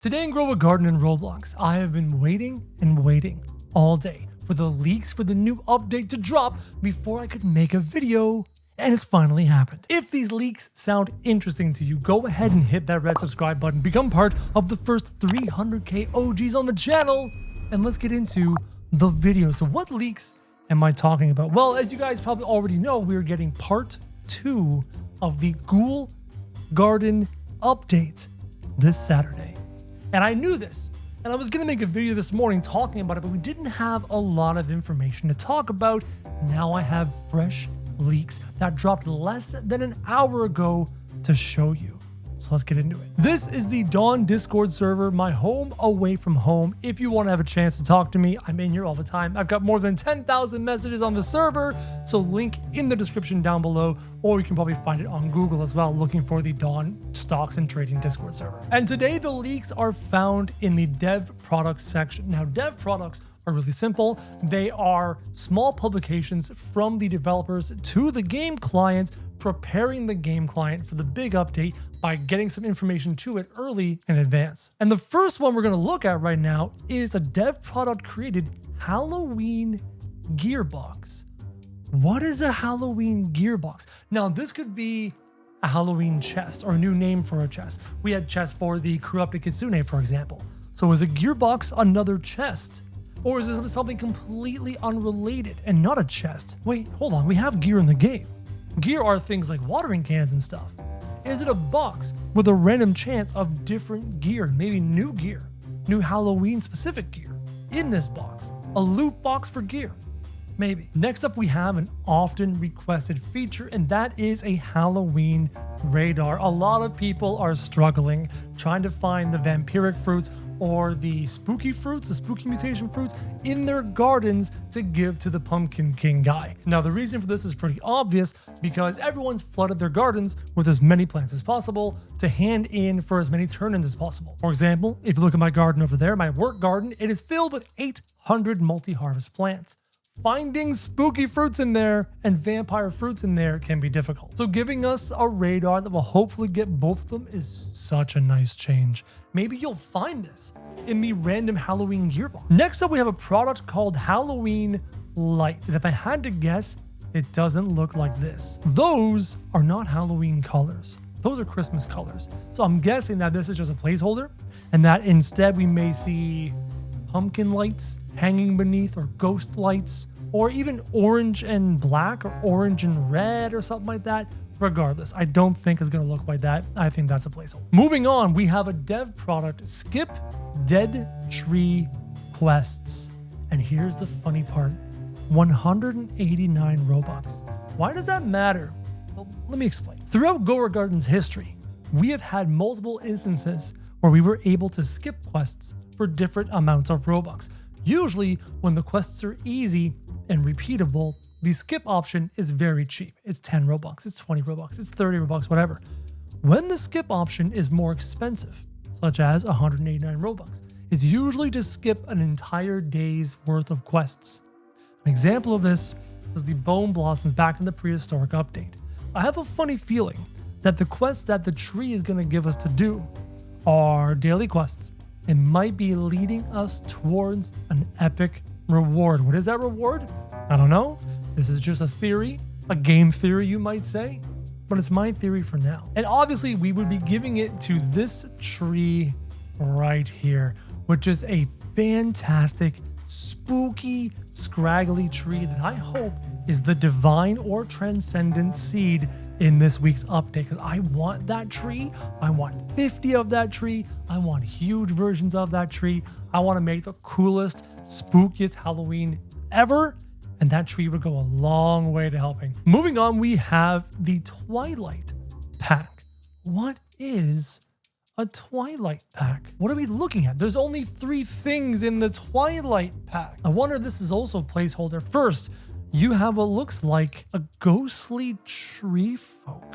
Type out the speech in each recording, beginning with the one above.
Today in Grow a Garden in Roblox, I have been waiting and waiting all day for the leaks for the new update to drop before I could make a video, and it's finally happened. If these leaks sound interesting to you, go ahead and hit that red subscribe button, become part of the first 300k OGs on the channel, and let's get into the video. So what leaks am I talking about? Well, as you guys probably already know, we're getting part 2 of the GHOUL Garden update this Saturday. And I knew this, and I was gonna make a video this morning talking about it, but we didn't have a lot of information to talk about. Now I have fresh leaks that dropped less than an hour ago to show you. So let's get into it. This is the Dawn Discord server, my home away from home. If you want to have a chance to talk to me, I'm in here all the time. I've got more than 10,000 messages on the server, so link in the description down below, or you can probably find it on Google as well, looking for the Dawn Stocks and Trading Discord server. And today the leaks are found in the dev products section. Now, dev products are really simple. They are small publications from the developers to the game clients, preparing the game client for the big update by getting some information to it early in advance. And the first one we're going to look at right now is a dev product created Halloween gearbox. What is a Halloween gearbox? Now, this could be a Halloween chest or a new name for a chest. We had chests for the Corrupted Kitsune, for example. So is a gearbox another chest? Or is this something completely unrelated and not a chest? Wait, hold on, we have gear in the game. Gear are things like watering cans and stuff. Is it a box with a random chance of different gear, maybe new gear, new Halloween specific gear in this box? A loot box for gear, maybe. Next up, we have an often requested feature, and that is a Halloween radar. A lot of people are struggling trying to find the vampiric fruits or the spooky fruits, the spooky mutation fruits in their gardens to give to the Pumpkin King guy. Now, the reason for this is pretty obvious because everyone's flooded their gardens with as many plants as possible to hand in for as many turn-ins as possible. For example, if you look at my garden over there, my work garden, it is filled with 800 multi-harvest plants. Finding spooky fruits in there and vampire fruits in there can be difficult. So giving us a radar that will hopefully get both of them is such a nice change. Maybe you'll find this in the random Halloween gearbox. Next up, we have a product called Halloween Lights. And if I had to guess, it doesn't look like this. Those are not Halloween colors. Those are Christmas colors. So I'm guessing that this is just a placeholder and that instead we may see pumpkin lights hanging beneath, or ghost lights, or even orange and black or orange and red or something like that. Regardless, I don't think it's going to look like that. I think that's a placeholder. Moving on, we have a dev product, Skip Dead Tree Quests. And here's the funny part, 189 Robux. Why does that matter? Well, let me explain. Throughout Grow a Garden's history, we have had multiple instances where we were able to skip quests for different amounts of Robux. Usually, when the quests are easy and repeatable, the skip option is very cheap. It's 10 Robux, it's 20 Robux, it's 30 Robux, whatever. When the skip option is more expensive, such as 189 Robux, it's usually to skip an entire day's worth of quests. An example of this was the Bone Blossoms back in the prehistoric update. I have a funny feeling that the quests that the tree is going to give us to do are daily quests. It might be leading us towards an epic reward. What is that reward? I don't know. This is just a theory, a game theory, you might say, but it's my theory for now. And obviously, we would be giving it to this tree right here, which is a fantastic, spooky, scraggly tree that I hope is the divine or transcendent seed in this week's update, because I want that tree. I want 50 of that tree. I want huge versions of that tree. I want to make the coolest, spookiest Halloween ever, and that tree would go a long way to helping. Moving on, we have the Twilight Pack. What is a Twilight Pack? What are we looking at? There's only 3 things in the Twilight Pack. I wonder if this is also a placeholder. First, you have what looks like a ghostly tree folk.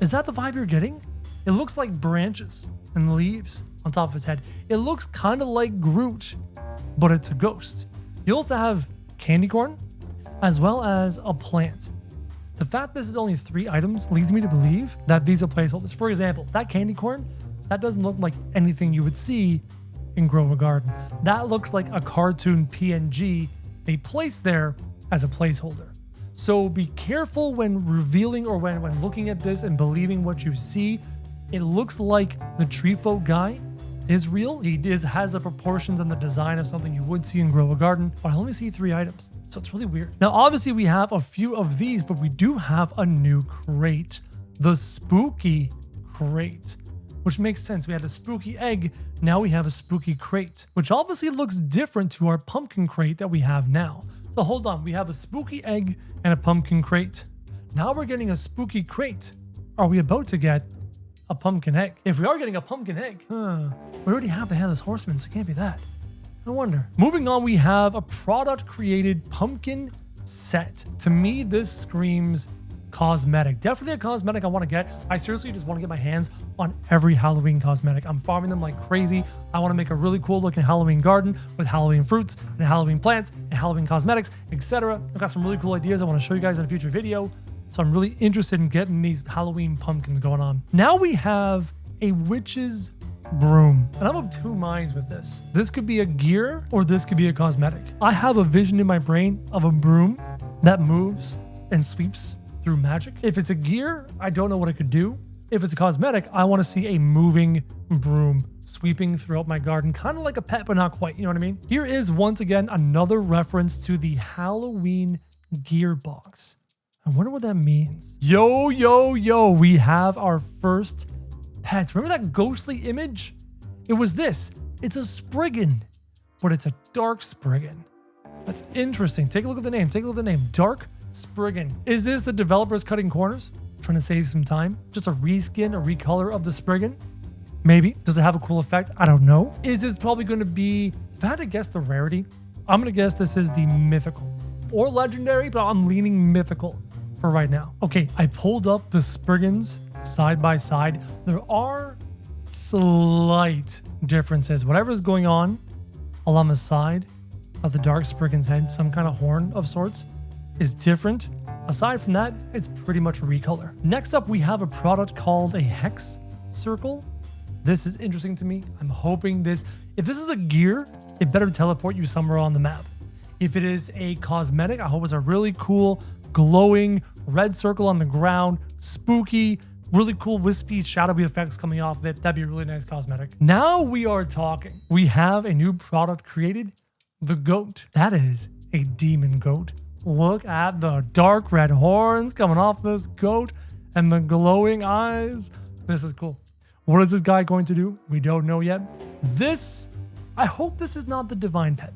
Is that the vibe you're getting? It looks like branches and leaves on top of his head. It looks kind of like Groot, but it's a ghost. You also have candy corn, as well as a plant. The fact this is only 3 items leads me to believe that these are placeholders. For example, that candy corn, that doesn't look like anything you would see in Grow a Garden. That looks like a cartoon PNG they placed there as a placeholder. So be careful when revealing or when looking at this and believing what you see. It looks like the tree folk guy is real. He has the proportions and the design of something you would see in Grow a Garden, but I only see 3 items. So it's really weird. Now, obviously we have a few of these, but we do have a new crate, the spooky crate, which makes sense. We had a spooky egg. Now we have a spooky crate, which obviously looks different to our pumpkin crate that we have now. So hold on, we have a spooky egg and a pumpkin crate. Now we're getting a spooky crate. Are we about to get a pumpkin egg? If we are getting a pumpkin egg, we already have the Headless Horseman, so it can't be that. I wonder. Moving on, we have a product created pumpkin set. To me, this screams cosmetic. Definitely a cosmetic I want to get. I seriously just want to get my hands on every Halloween cosmetic. I'm farming them like crazy. I want to make a really cool looking Halloween garden with Halloween fruits and Halloween plants and Halloween cosmetics, etc. I've got some really cool ideas I want to show you guys in a future video. So I'm really interested in getting these Halloween pumpkins going on. Now we have a witch's broom. And I'm of 2 minds with this. This could be a gear or this could be a cosmetic. I have a vision in my brain of a broom that moves and sweeps through magic. If it's a gear, I don't know what it could do. If it's a cosmetic, I want to see a moving broom sweeping throughout my garden, kind of like a pet, but not quite, you know what I mean? Here is once again another reference to the Halloween gear box. I wonder what that means. Yo, yo, yo, we have our first pets. Remember that ghostly image? It was this. It's a Spriggan, but it's a dark Spriggan. That's interesting. Take a look at the name. Take a look at the name. Dark Spriggan. Is this the developers cutting corners? Trying to save some time? Just a reskin, a recolor of the Spriggan? Maybe. Does it have a cool effect? I don't know. Is this probably going to be, if I had to guess the rarity, I'm going to guess this is the mythical or legendary, but I'm leaning mythical for right now. Okay, I pulled up the Spriggans side by side. There are slight differences. Whatever's going on along the side of the dark Spriggan's head, some kind of horn of sorts, is different. Aside from that, it's pretty much a recolor. Next up, we have a product called a hex circle. This is interesting to me. I'm hoping if this is a gear, it better teleport you somewhere on the map. If it is a cosmetic, I hope it's a really cool, glowing red circle on the ground, spooky, really cool wispy, shadowy effects coming off of it. That'd be a really nice cosmetic. Now we are talking. We have a new product created, the goat. That is a demon goat. Look at the dark red horns coming off this goat and the glowing eyes. This is cool. What is this guy going to do? We don't know yet. I hope this is not the divine pet.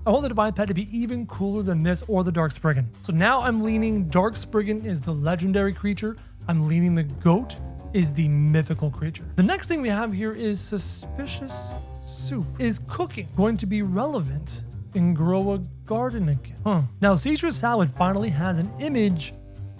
I want the divine pet to be even cooler than this or the dark Spriggan. So now I'm leaning dark Spriggan is the legendary creature. I'm leaning the goat is the mythical creature. The next thing we have here is suspicious soup. Is cooking going to be relevant in Grow a Garden again? Now Caesar Salad finally has an image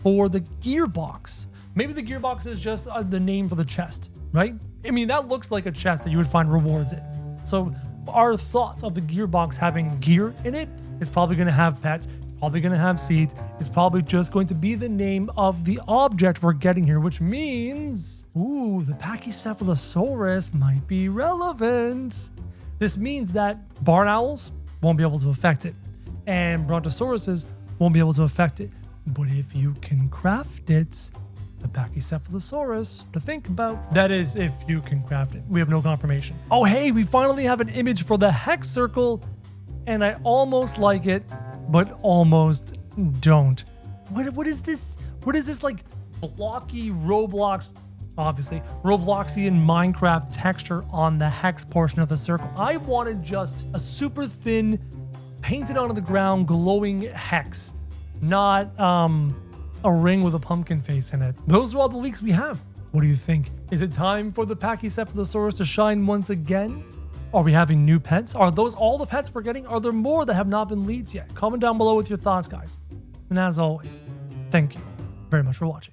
for the gearbox. Maybe the gearbox is just the name for the chest, right? I mean, that looks like a chest that you would find rewards in. So our thoughts of the gearbox having gear in it is probably going to have pets. It's probably going to have seeds. It's probably just going to be the name of the object we're getting here, which means, ooh, the Pachycephalosaurus might be relevant. This means that barn owls won't be able to affect it, and brontosauruses won't be able to affect it. But if you can craft it, the Pachycephalosaurus to think about. That is, if you can craft it. We have no confirmation. Oh, hey, we finally have an image for the hex circle, and I almost like it, but almost don't. What is this? What is this like blocky Roblox, obviously, Robloxian Minecraft texture on the hex portion of the circle? I wanted just a super thin, painted onto the ground, glowing hex, not a ring with a pumpkin face in it. Those are all the leaks we have. What do you think? Is it time for the Pachycephalosaurus to shine once again? Are we having new pets? Are those all the pets we're getting? Are there more that have not been leaked yet? Comment down below with your thoughts, guys. And as always, thank you very much for watching.